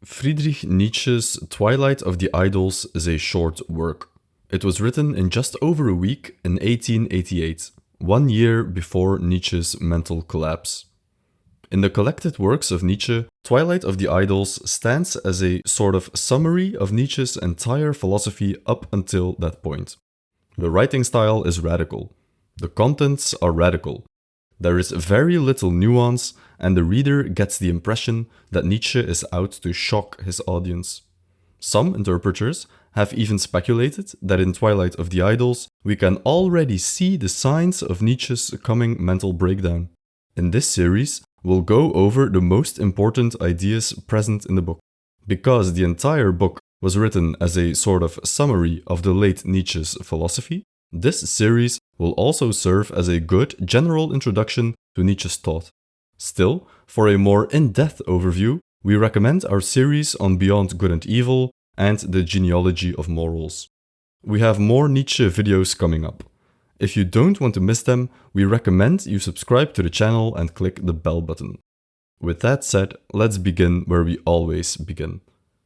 Friedrich Nietzsche's Twilight of the Idols is a short work. It was written in just over a week in 1888, 1 year before Nietzsche's mental collapse. In the collected works of Nietzsche, Twilight of the Idols stands as a sort of summary of Nietzsche's entire philosophy up until that point. The writing style is radical. The contents are radical. There is very little nuance, and the reader gets the impression that Nietzsche is out to shock his audience. Some interpreters have even speculated that in Twilight of the Idols, we can already see the signs of Nietzsche's coming mental breakdown. In this series, we'll go over the most important ideas present in the book. Because the entire book was written as a sort of summary of the late Nietzsche's philosophy, this series will also serve as a good general introduction to Nietzsche's thought. Still, for a more in-depth overview, we recommend our series on Beyond Good and Evil and the Genealogy of Morals. We have more Nietzsche videos coming up. If you don't want to miss them, we recommend you subscribe to the channel and click the bell button. With that said, let's begin where we always begin.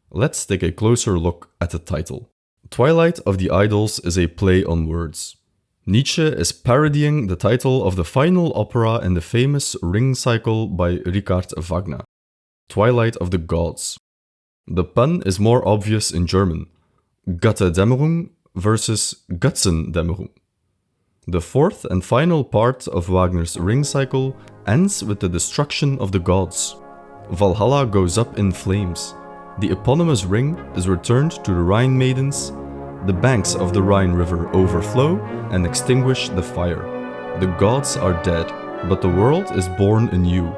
Let's take a closer look at the title. Twilight of the Idols is a play on words. Nietzsche is parodying the title of the final opera in the famous Ring cycle by Richard Wagner, Twilight of the Gods. The pun is more obvious in German, Götterdämmerung versus Götzendämmerung. The fourth and final part of Wagner's Ring cycle ends with the destruction of the gods. Valhalla goes up in flames. The eponymous ring is returned to the Rhine maidens. The banks of the Rhine River overflow and extinguish the fire. The gods are dead, but the world is born anew.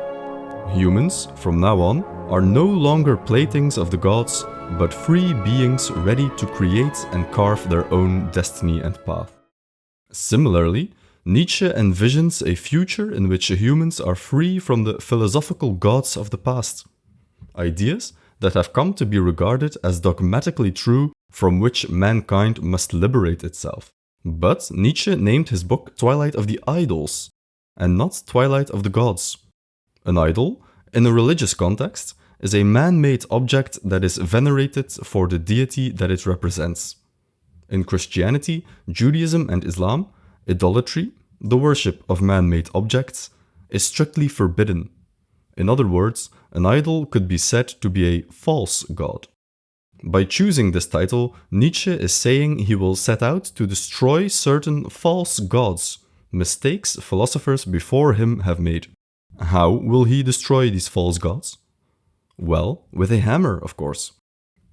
Humans, from now on, are no longer playthings of the gods, but free beings ready to create and carve their own destiny and path. Similarly, Nietzsche envisions a future in which humans are free from the philosophical gods of the past. Ideas that have come to be regarded as dogmatically true, from which mankind must liberate itself. But Nietzsche named his book Twilight of the Idols, and not Twilight of the Gods. An idol, in a religious context, is a man-made object that is venerated for the deity that it represents. In Christianity, Judaism and Islam, idolatry, the worship of man-made objects, is strictly forbidden. In other words, an idol could be said to be a false god. By choosing this title, Nietzsche is saying he will set out to destroy certain false gods, mistakes philosophers before him have made. How will he destroy these false gods? Well, with a hammer, of course.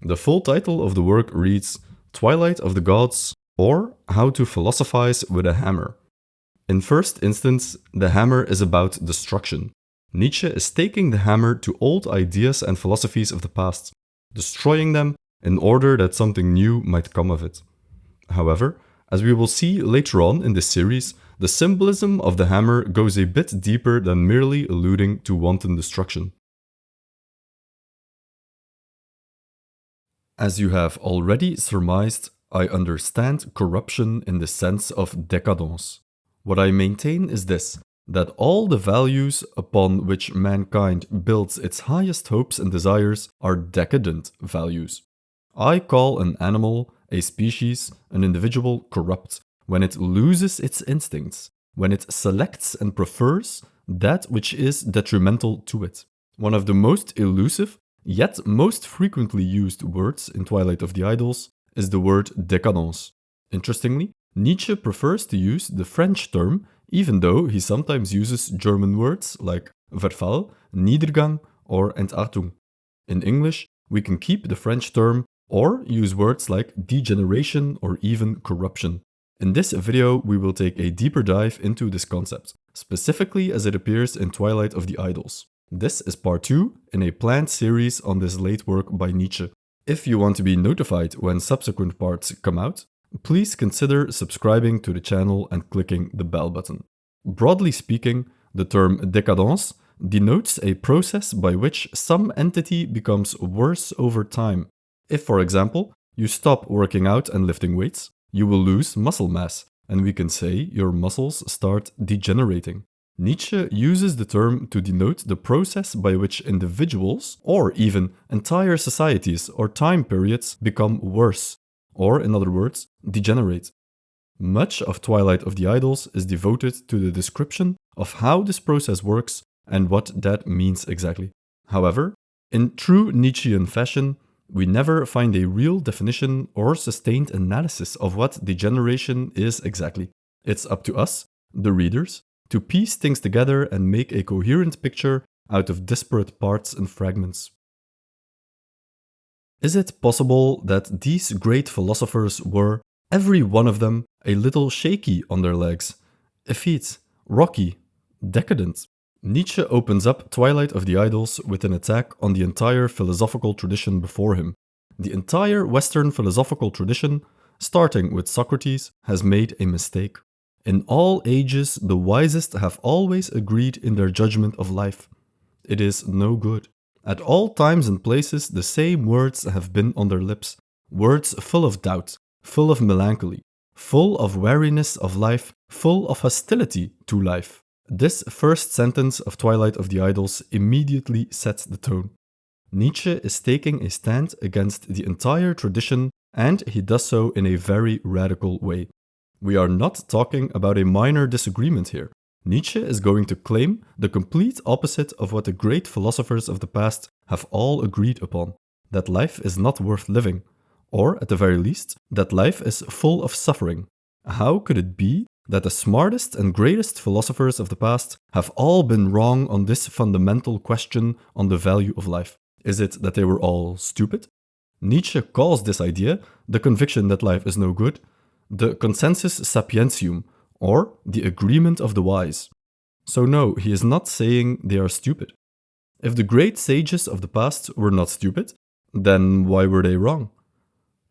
The full title of the work reads Twilight of the Gods, or How to Philosophize with a Hammer. In first instance, the hammer is about destruction. Nietzsche is taking the hammer to old ideas and philosophies of the past, destroying them in order that something new might come of it. However, as we will see later on in this series, the symbolism of the hammer goes a bit deeper than merely alluding to wanton destruction. As you have already surmised, I understand corruption in the sense of decadence. What I maintain is this, that all the values upon which mankind builds its highest hopes and desires are decadent values. I call an animal, a species, an individual corrupt when it loses its instincts, when it selects and prefers that which is detrimental to it. One of the most elusive, yet most frequently used words in Twilight of the Idols is the word décadence. Interestingly, Nietzsche prefers to use the French term, even though he sometimes uses German words like Verfall, Niedergang, or Entartung. In English, we can keep the French term or use words like degeneration or even corruption. In this video, we will take a deeper dive into this concept, specifically as it appears in Twilight of the Idols. This is part 2 in a planned series on this late work by Nietzsche. If you want to be notified when subsequent parts come out, please consider subscribing to the channel and clicking the bell button. Broadly speaking, the term décadence denotes a process by which some entity becomes worse over time. If, for example, you stop working out and lifting weights, you will lose muscle mass, and we can say your muscles start degenerating. Nietzsche uses the term to denote the process by which individuals, or even entire societies or time periods, become worse, or in other words, degenerate. Much of Twilight of the Idols is devoted to the description of how this process works and what that means exactly. However, in true Nietzschean fashion, we never find a real definition or sustained analysis of what degeneration is exactly. It's up to us, the readers, to piece things together and make a coherent picture out of disparate parts and fragments. Is it possible that these great philosophers were, every one of them, a little shaky on their legs, effete, rocky, decadent? Nietzsche opens up Twilight of the Idols with an attack on the entire philosophical tradition before him. The entire Western philosophical tradition, starting with Socrates, has made a mistake. In all ages, the wisest have always agreed in their judgment of life. It is no good. At all times and places, the same words have been on their lips. Words full of doubt, full of melancholy, full of weariness of life, full of hostility to life. This first sentence of Twilight of the Idols immediately sets the tone. Nietzsche is taking a stand against the entire tradition, and he does so in a very radical way. We are not talking about a minor disagreement here. Nietzsche is going to claim the complete opposite of what the great philosophers of the past have all agreed upon, that life is not worth living, or at the very least, that life is full of suffering. How could it be that the smartest and greatest philosophers of the past have all been wrong on this fundamental question on the value of life? Is it that they were all stupid? Nietzsche calls this idea, the conviction that life is no good, the consensus sapientium, or the agreement of the wise. So no, he is not saying they are stupid. If the great sages of the past were not stupid, then why were they wrong?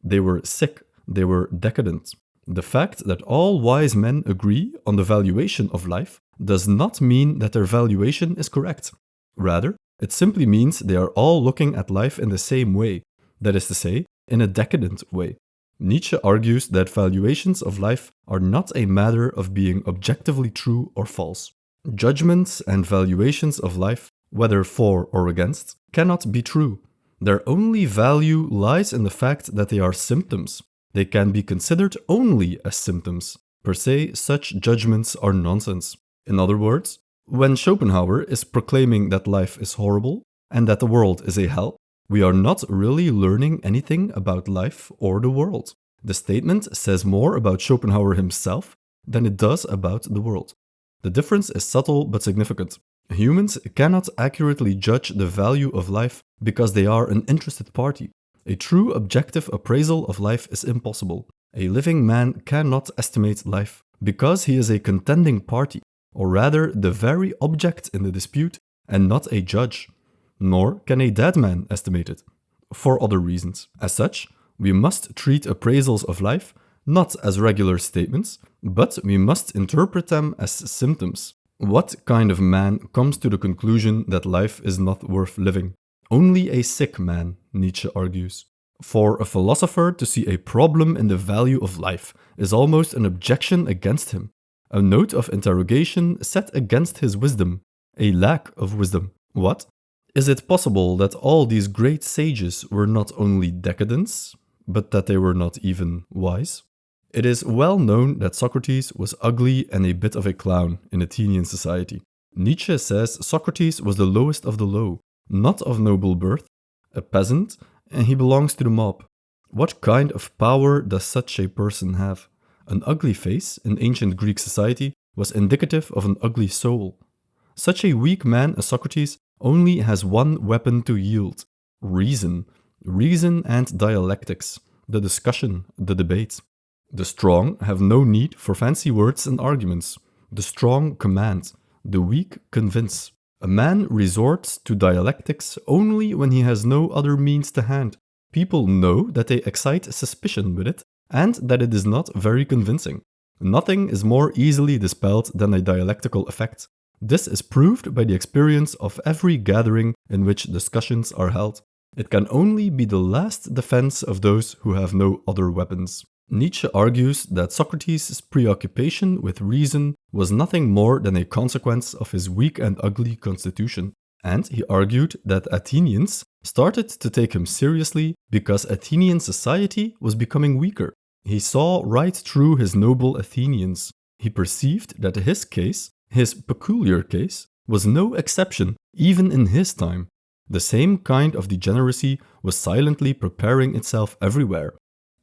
They were sick, they were decadent. The fact that all wise men agree on the valuation of life does not mean that their valuation is correct. Rather, it simply means they are all looking at life in the same way, that is to say, in a decadent way. Nietzsche argues that valuations of life are not a matter of being objectively true or false. Judgments and valuations of life, whether for or against, cannot be true. Their only value lies in the fact that they are symptoms. They can be considered only as symptoms. Per se, such judgments are nonsense. In other words, when Schopenhauer is proclaiming that life is horrible and that the world is a hell, we are not really learning anything about life or the world. The statement says more about Schopenhauer himself than it does about the world. The difference is subtle but significant. Humans cannot accurately judge the value of life because they are an interested party. A true objective appraisal of life is impossible. A living man cannot estimate life because he is a contending party, or rather the very object in the dispute and not a judge. Nor can a dead man estimate it, for other reasons. As such, we must treat appraisals of life not as regular statements, but we must interpret them as symptoms. What kind of man comes to the conclusion that life is not worth living? Only a sick man, Nietzsche argues. For a philosopher to see a problem in the value of life is almost an objection against him, a note of interrogation set against his wisdom, a lack of wisdom. What? Is it possible that all these great sages were not only decadents, but that they were not even wise? It is well known that Socrates was ugly and a bit of a clown in Athenian society. Nietzsche says Socrates was the lowest of the low, not of noble birth, a peasant, and he belongs to the mob. What kind of power does such a person have? An ugly face in ancient Greek society was indicative of an ugly soul. Such a weak man as Socrates only has one weapon to yield: reason. Reason and dialectics, the discussion, the debate. The strong have no need for fancy words and arguments. The strong command, the weak convince. A man resorts to dialectics only when he has no other means to hand. People know that they excite suspicion with it, and that it is not very convincing. Nothing is more easily dispelled than a dialectical effect. This is proved by the experience of every gathering in which discussions are held. It can only be the last defense of those who have no other weapons. Nietzsche argues that Socrates' preoccupation with reason was nothing more than a consequence of his weak and ugly constitution, and he argued that Athenians started to take him seriously because Athenian society was becoming weaker. He saw right through his noble Athenians. He perceived that his case, his peculiar case, was no exception, even in his time. The same kind of degeneracy was silently preparing itself everywhere.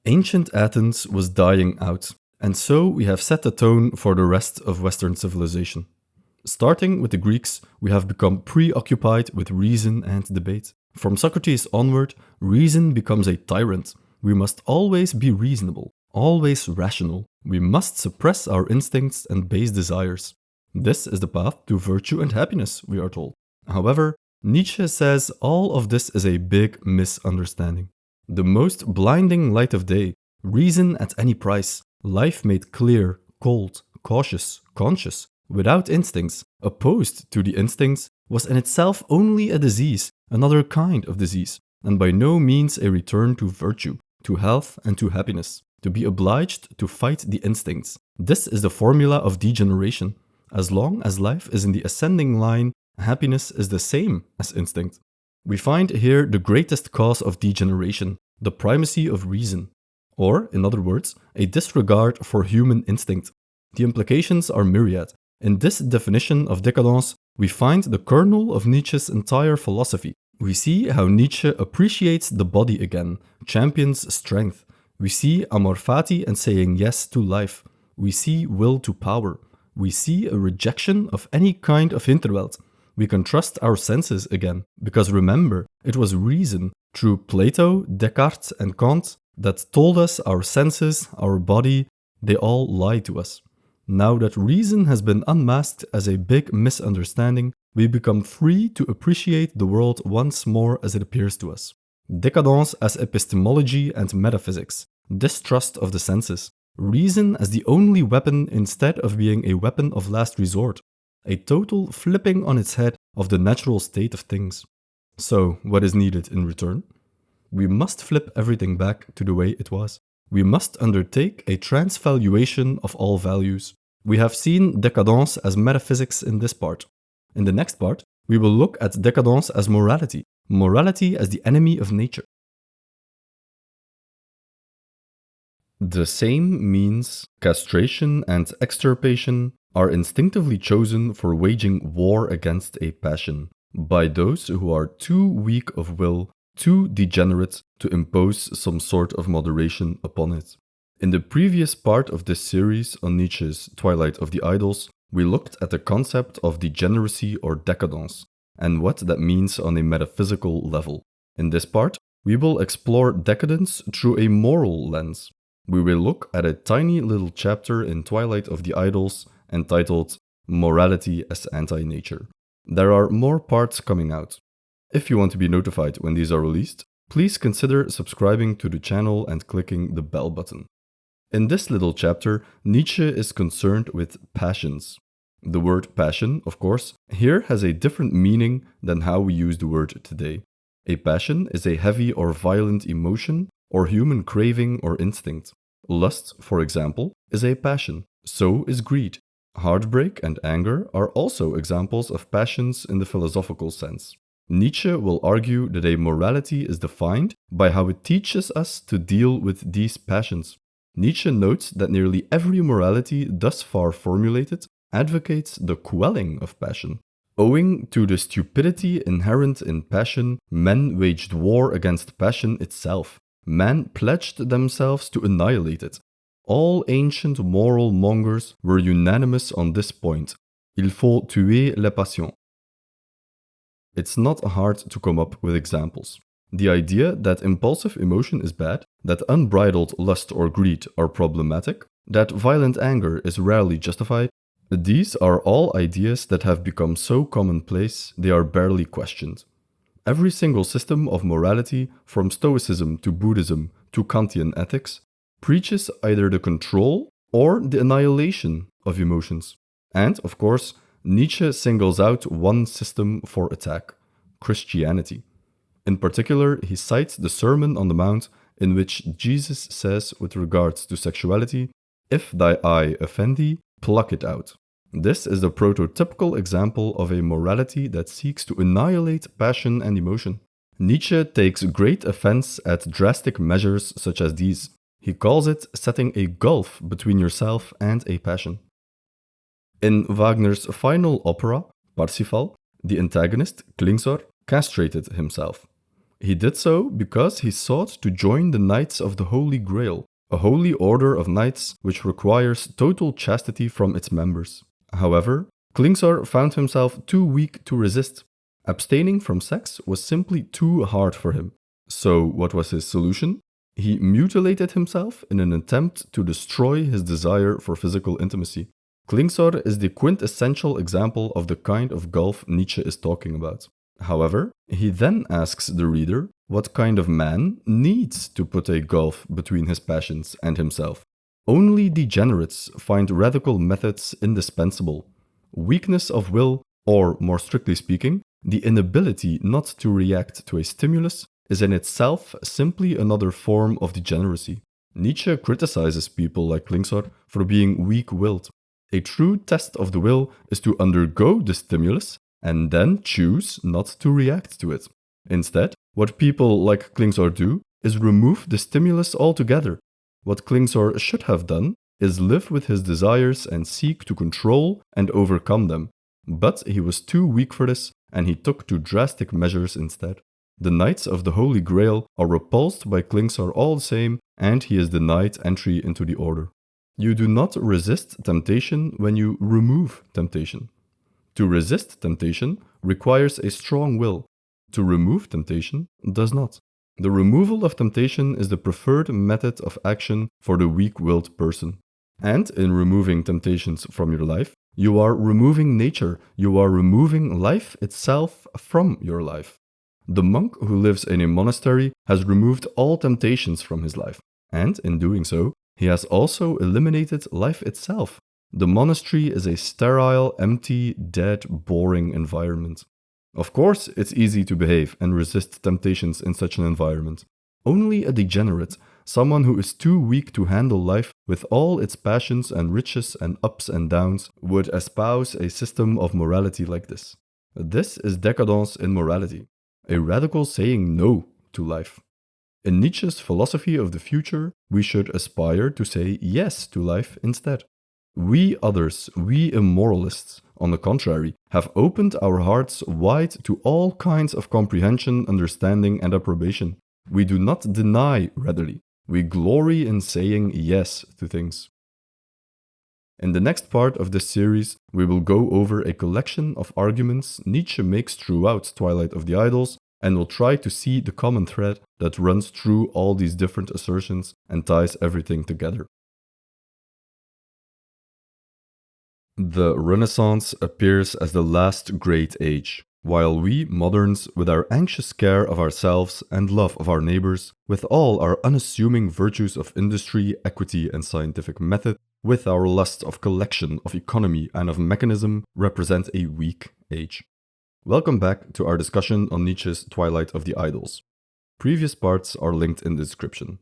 Ancient Athens was dying out, and so we have set the tone for the rest of Western civilization. Starting with the Greeks, we have become preoccupied with reason and debate. From Socrates onward, reason becomes a tyrant. We must always be reasonable, always rational. We must suppress our instincts and base desires. This is the path to virtue and happiness, we are told. However, Nietzsche says all of this is a big misunderstanding. The most blinding light of day, reason at any price, life made clear, cold, cautious, conscious, without instincts, opposed to the instincts, was in itself only a disease, another kind of disease, and by no means a return to virtue, to health and to happiness, to be obliged to fight the instincts. This is the formula of degeneration. As long as life is in the ascending line, happiness is the same as instinct. We find here the greatest cause of degeneration, the primacy of reason, or, in other words, a disregard for human instinct. The implications are myriad. In this definition of decadence, we find the kernel of Nietzsche's entire philosophy. We see how Nietzsche appreciates the body again, champions strength. We see amor fati and saying yes to life. We see will to power. We see a rejection of any kind of hinterwelt. We can trust our senses again, because remember, it was reason, through Plato, Descartes, and Kant, that told us our senses, our body, they all lie to us. Now that reason has been unmasked as a big misunderstanding, we become free to appreciate the world once more as it appears to us. Decadence as epistemology and metaphysics, distrust of the senses, reason as the only weapon instead of being a weapon of last resort, a total flipping on its head of the natural state of things. So, what is needed in return? We must flip everything back to the way it was. We must undertake a transvaluation of all values. We have seen decadence as metaphysics in this part. In the next part, we will look at decadence as morality, morality as the enemy of nature. The same means, castration and extirpation, are instinctively chosen for waging war against a passion by those who are too weak of will, too degenerate to impose some sort of moderation upon it. In the previous part of this series on Nietzsche's Twilight of the Idols, we looked at the concept of degeneracy or decadence and what that means on a metaphysical level. In this part, we will explore decadence through a moral lens. We will look at a tiny little chapter in Twilight of the Idols entitled Morality as Anti-Nature. There are more parts coming out. If you want to be notified when these are released, please consider subscribing to the channel and clicking the bell button. In this little chapter, Nietzsche is concerned with passions. The word passion, of course, here has a different meaning than how we use the word today. A passion is a heavy or violent emotion or human craving or instinct. Lust, for example, is a passion. So is greed. Heartbreak and anger are also examples of passions in the philosophical sense. Nietzsche will argue that a morality is defined by how it teaches us to deal with these passions. Nietzsche notes that nearly every morality thus far formulated advocates the quelling of passion. Owing to the stupidity inherent in passion, men waged war against passion itself. Men pledged themselves to annihilate it. All ancient moral mongers were unanimous on this point. Il faut tuer la passion. It's not hard to come up with examples. The idea that impulsive emotion is bad, that unbridled lust or greed are problematic, that violent anger is rarely justified, these are all ideas that have become so commonplace they are barely questioned. Every single system of morality, from Stoicism to Buddhism to Kantian ethics, preaches either the control or the annihilation of emotions. And, of course, Nietzsche singles out one system for attack: Christianity. In particular, he cites the Sermon on the Mount in which Jesus says with regards to sexuality, "If thy eye offend thee, pluck it out." This is the prototypical example of a morality that seeks to annihilate passion and emotion. Nietzsche takes great offense at drastic measures such as these. He calls it setting a gulf between yourself and a passion. In Wagner's final opera, Parsifal, the antagonist, Klingsor, castrated himself. He did so because he sought to join the Knights of the Holy Grail, a holy order of knights which requires total chastity from its members. However, Klingsor found himself too weak to resist. Abstaining from sex was simply too hard for him. So, what was his solution? He mutilated himself in an attempt to destroy his desire for physical intimacy. Klingsor is the quintessential example of the kind of gulf Nietzsche is talking about. However, he then asks the reader what kind of man needs to put a gulf between his passions and himself. Only degenerates find radical methods indispensable. Weakness of will, or more strictly speaking, the inability not to react to a stimulus, is in itself simply another form of degeneracy. Nietzsche criticizes people like Klingsor for being weak-willed. A true test of the will is to undergo the stimulus and then choose not to react to it. Instead, what people like Klingsor do is remove the stimulus altogether. What Klingsor should have done is live with his desires and seek to control and overcome them. But he was too weak for this, and he took to drastic measures instead. The Knights of the Holy Grail are repulsed by Klingsor all the same, and he is denied entry into the order. You do not resist temptation when you remove temptation. To resist temptation requires a strong will. To remove temptation does not. The removal of temptation is the preferred method of action for the weak-willed person. And in removing temptations from your life, you are removing nature, you are removing life itself from your life. The monk who lives in a monastery has removed all temptations from his life, and in doing so, he has also eliminated life itself. The monastery is a sterile, empty, dead, boring environment. Of course, it's easy to behave and resist temptations in such an environment. Only a degenerate, someone who is too weak to handle life with all its passions and riches and ups and downs, would espouse a system of morality like this. This is decadence in morality, a radical saying no to life. In Nietzsche's philosophy of the future, we should aspire to say yes to life instead. We others, we immoralists, on the contrary, have opened our hearts wide to all kinds of comprehension, understanding, and approbation. We do not deny readily. We glory in saying yes to things. In the next part of this series, we will go over a collection of arguments Nietzsche makes throughout Twilight of the Idols, and will try to see the common thread that runs through all these different assertions and ties everything together. The Renaissance appears as the last great age, while we moderns, with our anxious care of ourselves and love of our neighbors, with all our unassuming virtues of industry, equity, and scientific method, with our lust of collection, of economy, and of mechanism, represent a weak age. Welcome back to our discussion on Nietzsche's Twilight of the Idols. Previous parts are linked in the description.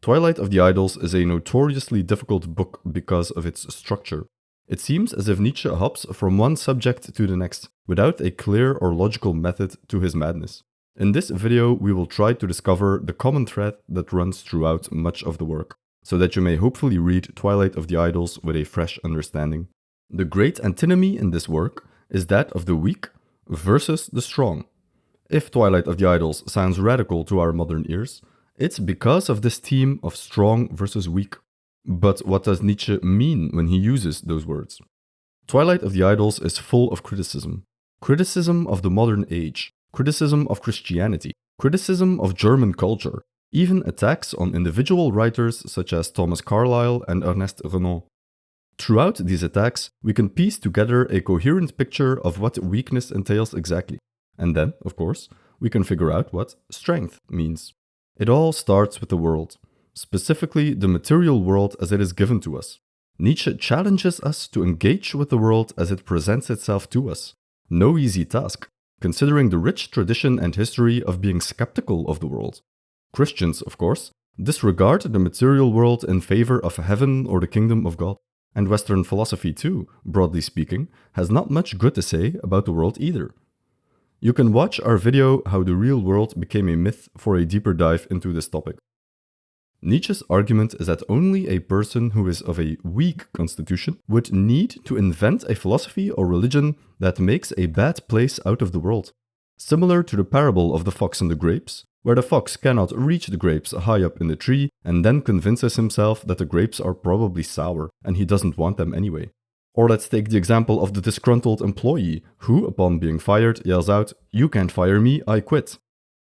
Twilight of the Idols is a notoriously difficult book because of its structure. It seems as if Nietzsche hops from one subject to the next, without a clear or logical method to his madness. In this video, we will try to discover the common thread that runs throughout much of the work, so that you may hopefully read Twilight of the Idols with a fresh understanding. The great antinomy in this work is that of the weak versus the strong. If Twilight of the Idols sounds radical to our modern ears, it's because of this theme of strong versus weak. But what does Nietzsche mean when he uses those words? Twilight of the Idols is full of criticism. Criticism of the modern age, criticism of Christianity, criticism of German culture, even attacks on individual writers such as Thomas Carlyle and Ernest Renan. Throughout these attacks, we can piece together a coherent picture of what weakness entails exactly. And then, of course, we can figure out what strength means. It all starts with the world, specifically the material world as it is given to us. Nietzsche challenges us to engage with the world as it presents itself to us. No easy task, considering the rich tradition and history of being skeptical of the world. Christians, of course, Disregard the material world in favor of heaven or the kingdom of God. And Western philosophy too, broadly speaking, has not much good to say about the world either. You can watch our video How the Real World Became a Myth for a deeper dive into this topic. Nietzsche's argument is that only a person who is of a weak constitution would need to invent a philosophy or religion that makes a bad place out of the world. Similar to the parable of the fox and the grapes, where the fox cannot reach the grapes high up in the tree and then convinces himself that the grapes are probably sour and he doesn't want them anyway. Or let's take the example of the disgruntled employee who, upon being fired, yells out, "You can't fire me, I quit."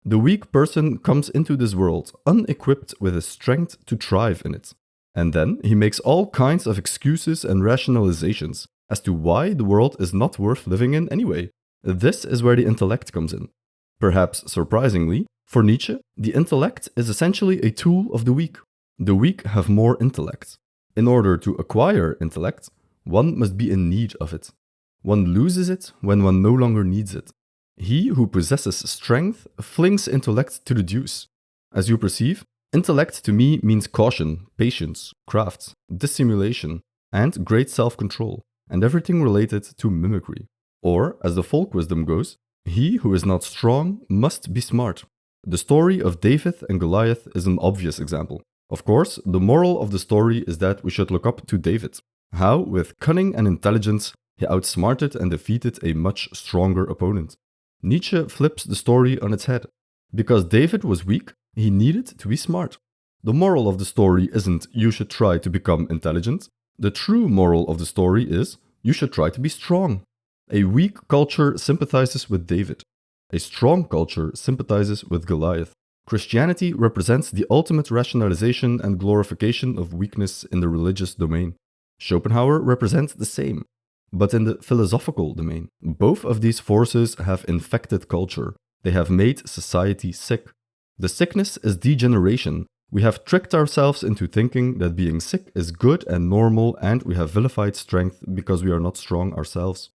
The weak person comes into this world unequipped with the strength to thrive in it. And then he makes all kinds of excuses and rationalizations as to why the world is not worth living in anyway. This is where the intellect comes in. Perhaps surprisingly, for Nietzsche, the intellect is essentially a tool of the weak. The weak have more intellect. In order to acquire intellect, one must be in need of it. One loses it when one no longer needs it. He who possesses strength flings intellect to the deuce. As you perceive, intellect to me means caution, patience, craft, dissimulation, and great self-control, and everything related to mimicry. Or, as the folk wisdom goes, he who is not strong must be smart. The story of David and Goliath is an obvious example. Of course, the moral of the story is that we should look up to David. How, with cunning and intelligence, he outsmarted and defeated a much stronger opponent. Nietzsche flips the story on its head. Because David was weak, he needed to be smart. The moral of the story isn't you should try to become intelligent. The true moral of the story is you should try to be strong. A weak culture sympathizes with David. A strong culture sympathizes with Goliath. Christianity represents the ultimate rationalization and glorification of weakness in the religious domain. Schopenhauer represents the same. But in the philosophical domain, both of these forces have infected culture. They have made society sick. The sickness is degeneration. We have tricked ourselves into thinking that being sick is good and normal, and we have vilified strength because we are not strong ourselves.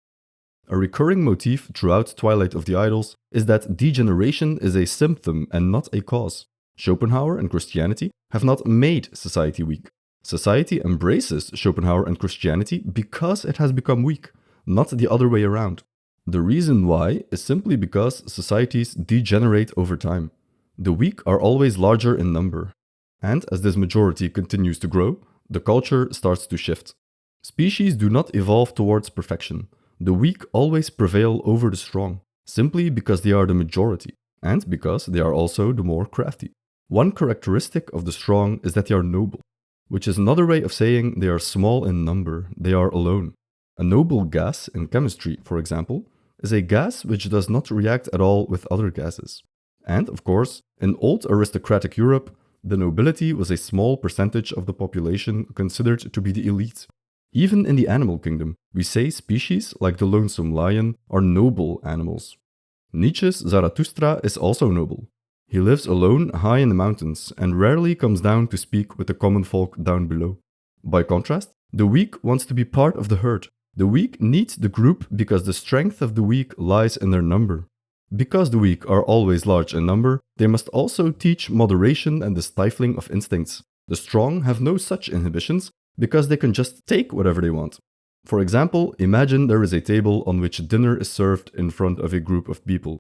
A recurring motif throughout Twilight of the Idols is that degeneration is a symptom and not a cause. Schopenhauer and Christianity have not made society weak. Society embraces Schopenhauer and Christianity because it has become weak, not the other way around. The reason why is simply because societies degenerate over time. The weak are always larger in number. And as this majority continues to grow, the culture starts to shift. Species do not evolve towards perfection. The weak always prevail over the strong, simply because they are the majority, and because they are also the more crafty. One characteristic of the strong is that they are noble, which is another way of saying they are small in number, they are alone. A noble gas in chemistry, for example, is a gas which does not react at all with other gases. And, of course, in old aristocratic Europe, the nobility was a small percentage of the population considered to be the elite. Even in the animal kingdom, we say species like the lonesome lion are noble animals. Nietzsche's Zarathustra is also noble. He lives alone high in the mountains and rarely comes down to speak with the common folk down below. By contrast, the weak wants to be part of the herd. The weak needs the group because the strength of the weak lies in their number. Because the weak are always large in number, they must also teach moderation and the stifling of instincts. The strong have no such inhibitions because they can just take whatever they want. For example, imagine there is a table on which dinner is served in front of a group of people.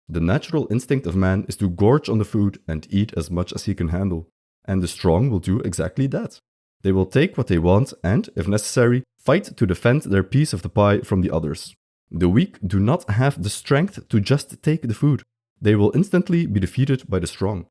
The natural instinct of man is to gorge on the food and eat as much as he can handle. And the strong will do exactly that. They will take what they want and, if necessary, fight to defend their piece of the pie from the others. The weak do not have the strength to just take the food. They will instantly be defeated by the strong.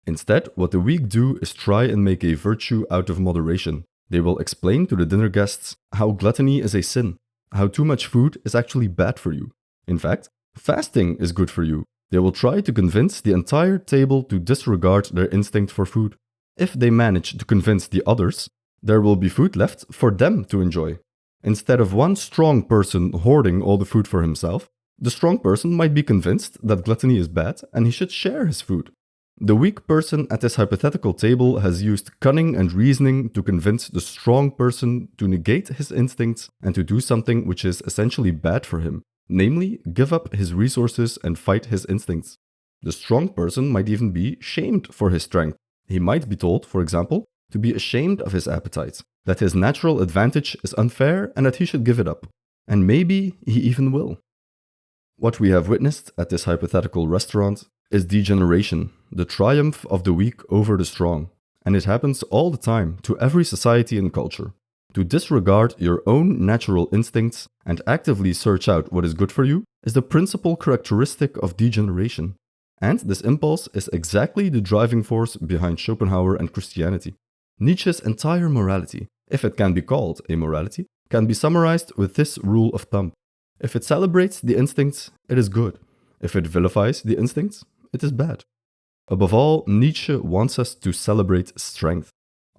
Instead, what the weak do is try and make a virtue out of moderation. They will explain to the dinner guests how gluttony is a sin, how too much food is actually bad for you. In fact, fasting is good for you. They will try to convince the entire table to disregard their instinct for food. If they manage to convince the others, there will be food left for them to enjoy. Instead of one strong person hoarding all the food for himself, the strong person might be convinced that gluttony is bad and he should share his food. The weak person at this hypothetical table has used cunning and reasoning to convince the strong person to negate his instincts and to do something which is essentially bad for him, namely, give up his resources and fight his instincts. The strong person might even be shamed for his strength. He might be told, for example, to be ashamed of his appetite, that his natural advantage is unfair and that he should give it up. And maybe he even will. What we have witnessed at this hypothetical restaurant is degeneration, the triumph of the weak over the strong. And it happens all the time to every society and culture. To disregard your own natural instincts and actively search out what is good for you is the principal characteristic of degeneration. And this impulse is exactly the driving force behind Schopenhauer and Christianity. Nietzsche's entire morality, if it can be called a morality, can be summarized with this rule of thumb. If it celebrates the instincts, it is good. If it vilifies the instincts, it is bad. Above all, Nietzsche wants us to celebrate strength.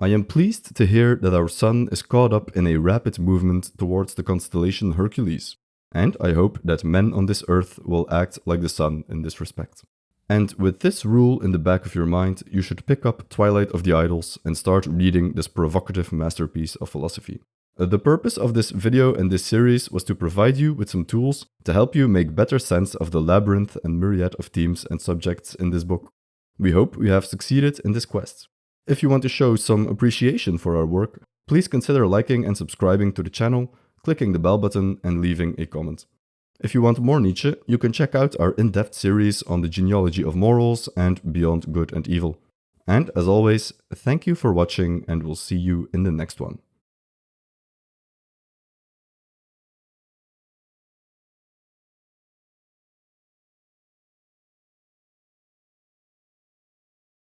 I am pleased to hear that our sun is caught up in a rapid movement towards the constellation Hercules, and I hope that men on this earth will act like the sun in this respect. And with this rule in the back of your mind, you should pick up Twilight of the Idols and start reading this provocative masterpiece of philosophy. The purpose of this video and this series was to provide you with some tools to help you make better sense of the labyrinth and myriad of themes and subjects in this book. We hope we have succeeded in this quest. If you want to show some appreciation for our work, please consider liking and subscribing to the channel, clicking the bell button and leaving a comment. If you want more Nietzsche, you can check out our in-depth series on the genealogy of morals and beyond good and evil. And as always, thank you for watching and we'll see you in the next one.